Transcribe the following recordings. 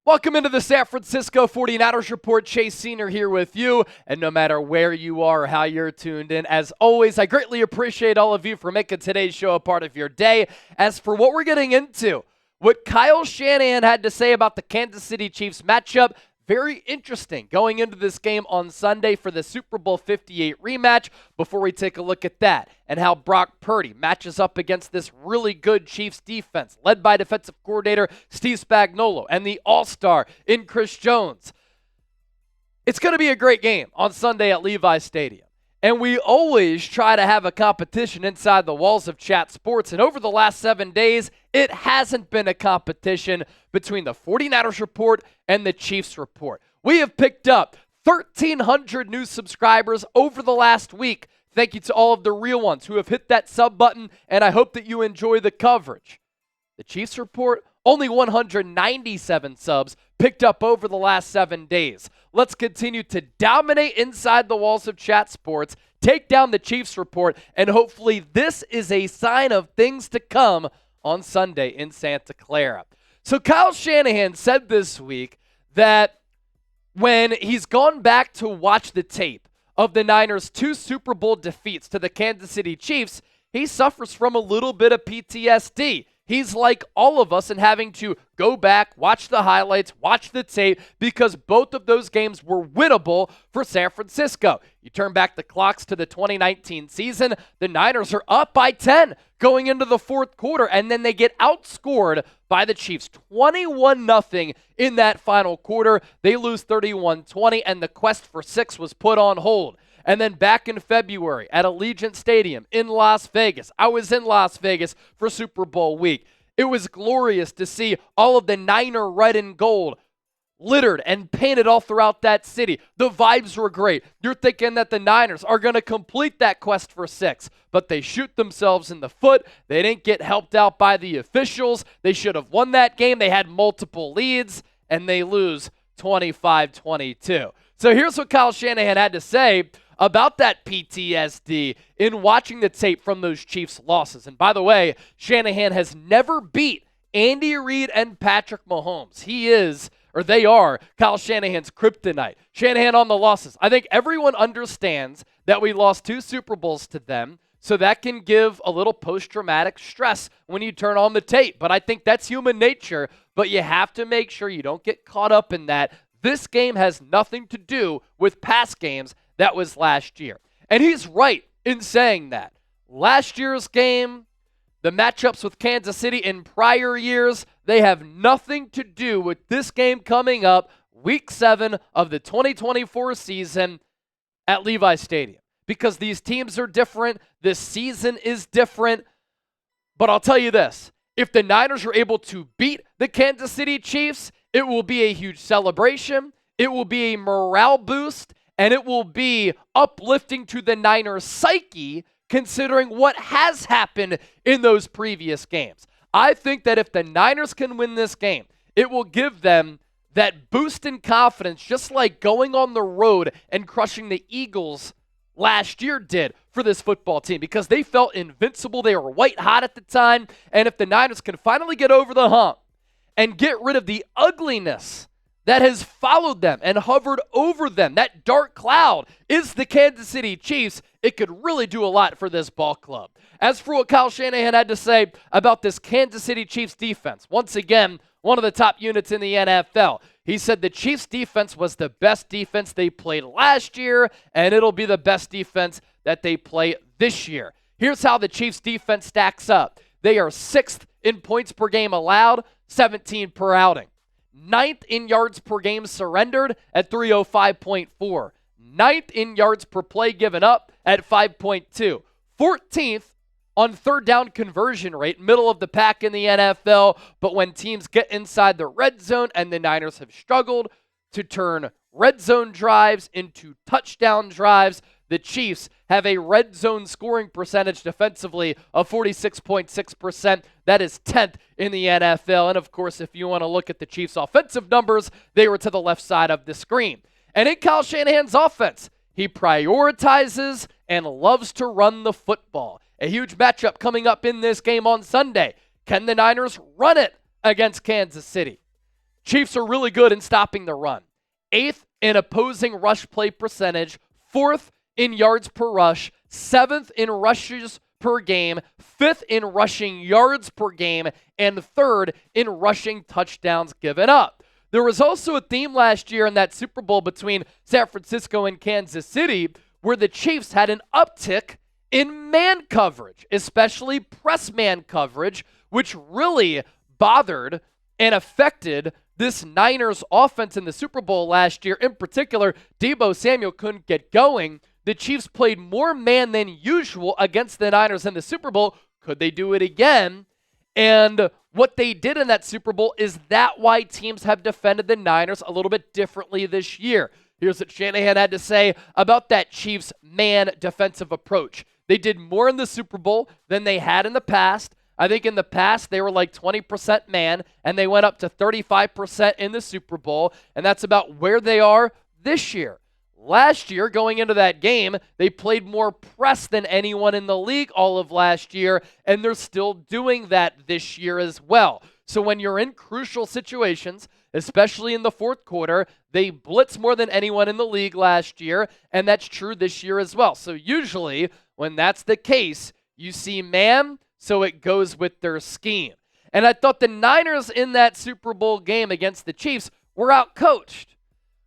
Welcome into the San Francisco 49ers Report. Chase Senior here with you. And no matter where you are or how you're tuned in, as always, I greatly appreciate all of you for making today's show a part of your day. As for what we're getting into, what Kyle Shanahan had to say about the Kansas City Chiefs matchup, very interesting going into this game on Sunday for the Super Bowl 58 rematch. Before we take a look at that and how Brock Purdy matches up against this really good Chiefs defense led by defensive coordinator Steve Spagnuolo and the all-star in Chris Jones. It's going to be a great game on Sunday at Levi's Stadium. And we always try to have a competition inside the walls of Chat Sports. And over the last 7 days, it hasn't been a competition between the 49ers Report and the Chiefs Report. We have picked up 1,300 new subscribers over the last week. Thank you to all of the real ones who have hit that sub button, and I hope that you enjoy the coverage. The Chiefs Report, only 197 subs picked up over the last 7 days. Let's continue to dominate inside the walls of Chat Sports, take down the Chiefs Report, and hopefully this is a sign of things to come on Sunday in Santa Clara. So Kyle Shanahan said this week that when he's gone back to watch the tape of the Niners' 2 Super Bowl defeats to the Kansas City Chiefs, he suffers from a little bit of PTSD. He's like all of us in having to go back, watch the highlights, watch the tape, because both of those games were winnable for San Francisco. You turn back the clocks to the 2019 season, the Niners are up by 10 going into the fourth quarter, and then they get outscored by the Chiefs 21-0 in that final quarter. They lose 31-20, and the quest for 6 was put on hold. And then back in February at Allegiant Stadium in Las Vegas, I was in Las Vegas for Super Bowl week. It was glorious to see all of the Niner red and gold littered and painted all throughout that city. The vibes were great. You're thinking that the Niners are going to complete that quest for 6, but they shoot themselves in the foot. They didn't get helped out by the officials. They should have won that game. They had multiple leads, and they lose 25-22. So here's what Kyle Shanahan had to say about that PTSD in watching the tape from those Chiefs losses. And by the way, Shanahan has never beat Andy Reid and Patrick Mahomes. They are Kyle Shanahan's kryptonite. Shanahan on the losses. I think everyone understands that we lost 2 Super Bowls to them, so that can give a little post-traumatic stress when you turn on the tape. But I think that's human nature, but you have to make sure you don't get caught up in that. This game has nothing to do with past games. That was last year. And he's right in saying that. Last year's game, the matchups with Kansas City in prior years, they have nothing to do with this game coming up, Week 7 of the 2024 season at Levi's Stadium. Because these teams are different, this season is different. But I'll tell you this, if the Niners are able to beat the Kansas City Chiefs, it will be a huge celebration, it will be a morale boost, and it will be uplifting to the Niners' psyche considering what has happened in those previous games. I think that if the Niners can win this game, it will give them that boost in confidence, just like going on the road and crushing the Eagles last year did for this football team, because they felt invincible. They were white hot at the time. And if the Niners can finally get over the hump and get rid of the ugliness that has followed them and hovered over them, that dark cloud is the Kansas City Chiefs, it could really do a lot for this ball club. As for what Kyle Shanahan had to say about this Kansas City Chiefs defense, once again, one of the top units in the NFL. He said the Chiefs defense was the best defense they played last year, and it'll be the best defense that they play this year. Here's how the Chiefs defense stacks up. They are 6th in points per game allowed, 17 per outing. 9th in yards per game surrendered at 305.4. 9th in yards per play given up at 5.2. 14th on third down conversion rate, middle of the pack in the NFL. But when teams get inside the red zone, and the Niners have struggled to turn red zone drives into touchdown drives, the Chiefs have a red zone scoring percentage defensively of 46.6%. That is 10th in the NFL. And of course, if you want to look at the Chiefs' offensive numbers, they were to the left side of the screen. And in Kyle Shanahan's offense, he prioritizes and loves to run the football. A huge matchup coming up in this game on Sunday. Can the Niners run it against Kansas City? Chiefs are really good in stopping the run. 8th in opposing rush play percentage, 4th in yards per rush, 7th in rushes per game, 5th in rushing yards per game, and 3rd in rushing touchdowns given up. There was also a theme last year in that Super Bowl between San Francisco and Kansas City where the Chiefs had an uptick in man coverage, especially press man coverage, which really bothered and affected this Niners offense in the Super Bowl last year. In particular, Deebo Samuel couldn't get going. The Chiefs played more man than usual against the Niners in the Super Bowl. Could they do it again? And what they did in that Super Bowl is that why teams have defended the Niners a little bit differently this year. Here's what Shanahan had to say about that Chiefs man defensive approach. They did more in the Super Bowl than they had in the past. I think in the past they were like 20% man, and they went up to 35% in the Super Bowl, and that's about where they are this year. Last year, going into that game, they played more press than anyone in the league all of last year, and they're still doing that this year as well. So when you're in crucial situations, especially in the fourth quarter, they blitz more than anyone in the league last year, and that's true this year as well. So usually, when that's the case, you see man, so it goes with their scheme. And I thought the Niners in that Super Bowl game against the Chiefs were outcoached.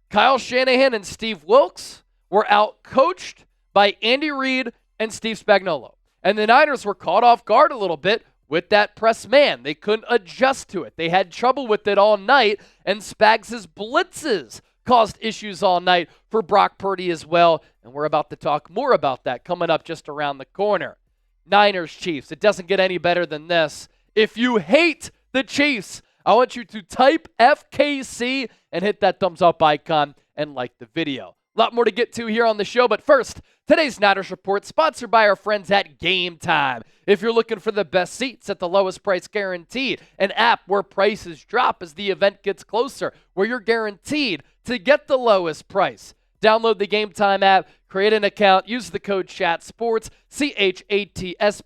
Kyle Shanahan and Steve Wilks were outcoached by Andy Reid and Steve Spagnuolo. And the Niners were caught off guard a little bit with that press man. They couldn't adjust to it. They had trouble with it all night, and Spags' blitzes caused issues all night for Brock Purdy as well. And we're about to talk more about that coming up just around the corner. Niners, Chiefs. It doesn't get any better than this. If you hate the Chiefs, I want you to type FKC and hit that thumbs up icon and like the video. A lot more to get to here on the show, but first, today's Niners Report sponsored by our friends at Game Time. If you're looking for the best seats at the lowest price guaranteed, an app where prices drop as the event gets closer, where you're guaranteed to get the lowest price. Download the Game Time app, create an account, use the code CHATSPORTS, CHATSPORTS,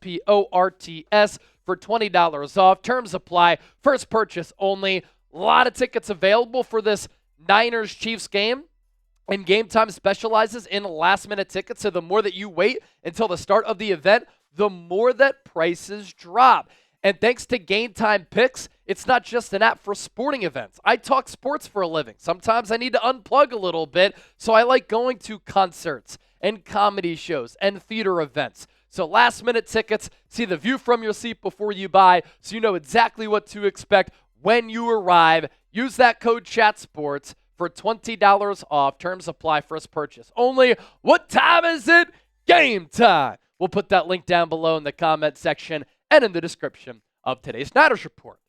for $20 off. Terms apply. First purchase only. A lot of tickets available for this Niners-Chiefs game. And Game Time specializes in last-minute tickets, so the more that you wait until the start of the event, the more that prices drop. And thanks to Game Time Picks, it's not just an app for sporting events. I talk sports for a living. Sometimes I need to unplug a little bit, so I like going to concerts and comedy shows and theater events. So last-minute tickets, see the view from your seat before you buy, so you know exactly what to expect when you arrive. Use that code CHATSPORTS for $20 off. Terms apply. First purchase only. What time is it? Game time. We'll put that link down below in the comment section and in the description of today's Niners Report.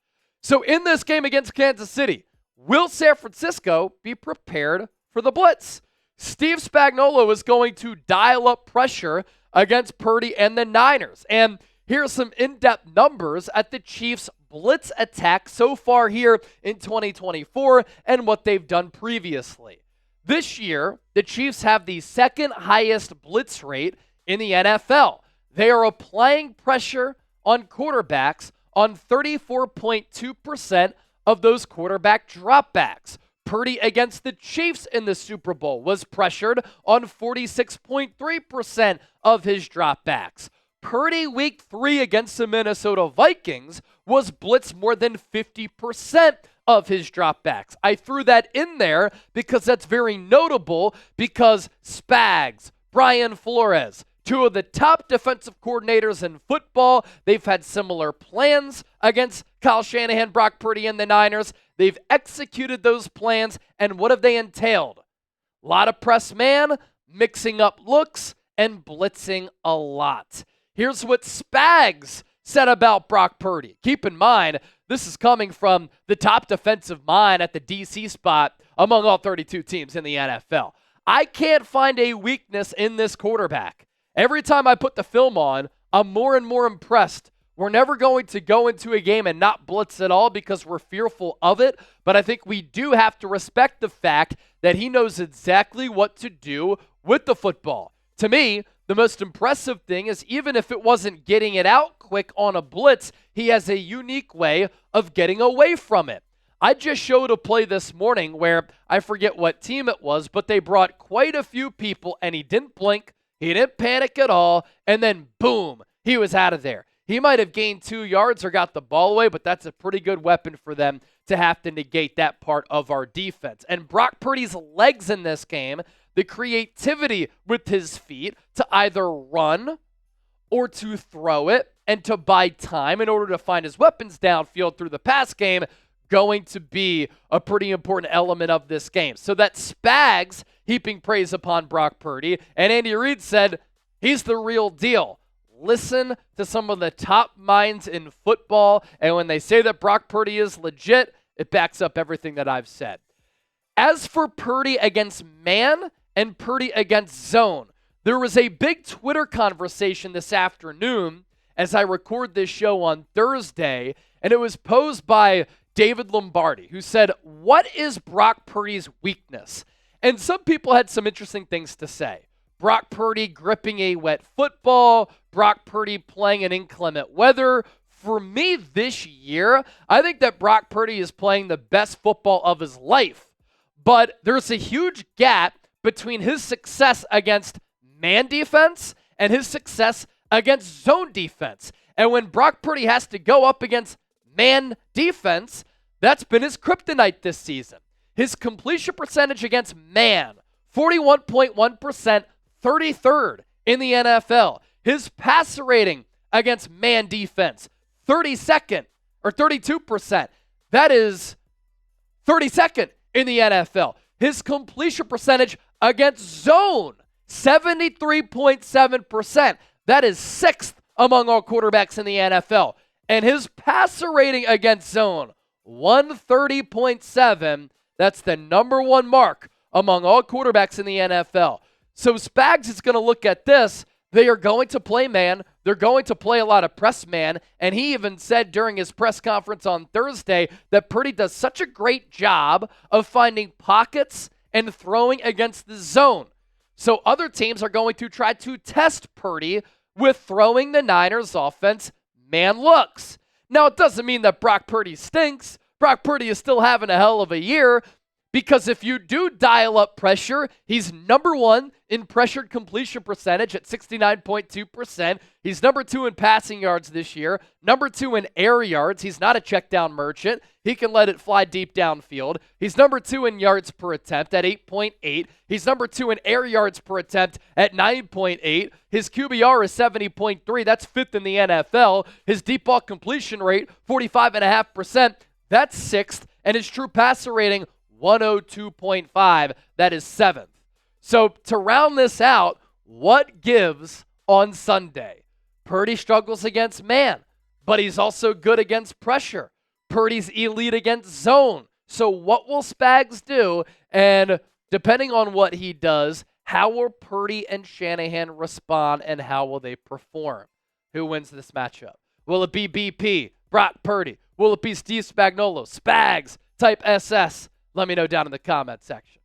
So in this game against Kansas City, will San Francisco be prepared for the blitz? Steve Spagnuolo is going to dial up pressure against Purdy and the Niners. And here's some in-depth numbers at the Chiefs' blitz attack so far here in 2024 and what they've done previously. This year, the Chiefs have the second highest blitz rate in the NFL. They are applying pressure on quarterbacks on 34.2% of those quarterback dropbacks. Purdy against the Chiefs in the Super Bowl was pressured on 46.3% of his dropbacks. Purdy week 3 against the Minnesota Vikings was blitzed more than 50% of his dropbacks. I threw that in there because that's very notable because Spags, Brian Flores, two of the top defensive coordinators in football, they've had similar plans against Kyle Shanahan, Brock Purdy, and the Niners. They've executed those plans, and what have they entailed? A lot of press man, mixing up looks, and blitzing a lot. Here's what Spags said about Brock Purdy. Keep in mind, this is coming from the top defensive mind at the DC spot among all 32 teams in the NFL. I can't find a weakness in this quarterback. Every time I put the film on, I'm more and more impressed. We're never going to go into a game and not blitz at all because we're fearful of it, but I think we do have to respect the fact that he knows exactly what to do with the football. To me, the most impressive thing is even if it wasn't getting it out quick on a blitz, he has a unique way of getting away from it. I just showed a play this morning where I forget what team it was, but they brought quite a few people and he didn't blink, he didn't panic at all, and then boom, he was out of there. He might have gained 2 yards or got the ball away, but that's a pretty good weapon for them to have to negate that part of our defense. And Brock Purdy's legs in this game, the creativity with his feet to either run or to throw it and to buy time in order to find his weapons downfield through the pass game, going to be a pretty important element of this game. So that Spags heaping praise upon Brock Purdy, and Andy Reid said he's the real deal. Listen to some of the top minds in football, and when they say that Brock Purdy is legit, it backs up everything that I've said. As for Purdy against man and Purdy against zone, there was a big Twitter conversation this afternoon as I record this show on Thursday, and it was posed by David Lombardi, who said, what is Brock Purdy's weakness? And some people had some interesting things to say. Brock Purdy gripping a wet football, Brock Purdy playing in inclement weather. For me this year, I think that Brock Purdy is playing the best football of his life. But there's a huge gap between his success against man defense and his success against zone defense. And when Brock Purdy has to go up against man defense, that's been his kryptonite this season. His completion percentage against man, 41.1%, 33rd in the NFL. His passer rating against man defense, 32nd or 32%. That is 32nd in the NFL. His completion percentage against zone, 73.7%. That is 6th among all quarterbacks in the NFL. And his passer rating against zone, 130.7. That's the number one mark among all quarterbacks in the NFL. So Spags is going to look at this. They are going to play man. They're going to play a lot of press man. And he even said during his press conference on Thursday that Purdy does such a great job of finding pockets and throwing against the zone. So other teams are going to try to test Purdy with throwing the Niners offense man looks. Now, it doesn't mean that Brock Purdy stinks. Brock Purdy is still having a hell of a year, because if you do dial up pressure, he's number one in pressured completion percentage at 69.2%. He's number 2 in passing yards this year, number 2 in air yards. He's not a check down merchant. He can let it fly deep downfield. He's number 2 in yards per attempt at 8.8. He's number 2 in air yards per attempt at 9.8. His QBR is 70.3. That's 5th in the NFL. His deep ball completion rate, 45.5%. That's 6th. And his true passer rating, 102.5. That is 7th. So to round this out, what gives on Sunday? Purdy struggles against man, but he's also good against pressure. Purdy's elite against zone. So what will Spags do? And depending on what he does, how will Purdy and Shanahan respond, and how will they perform? Who wins this matchup? Will it be BP, Brock Purdy? Will it be Steve Spagnuolo, Spags, type SS? Let me know down in the comment section.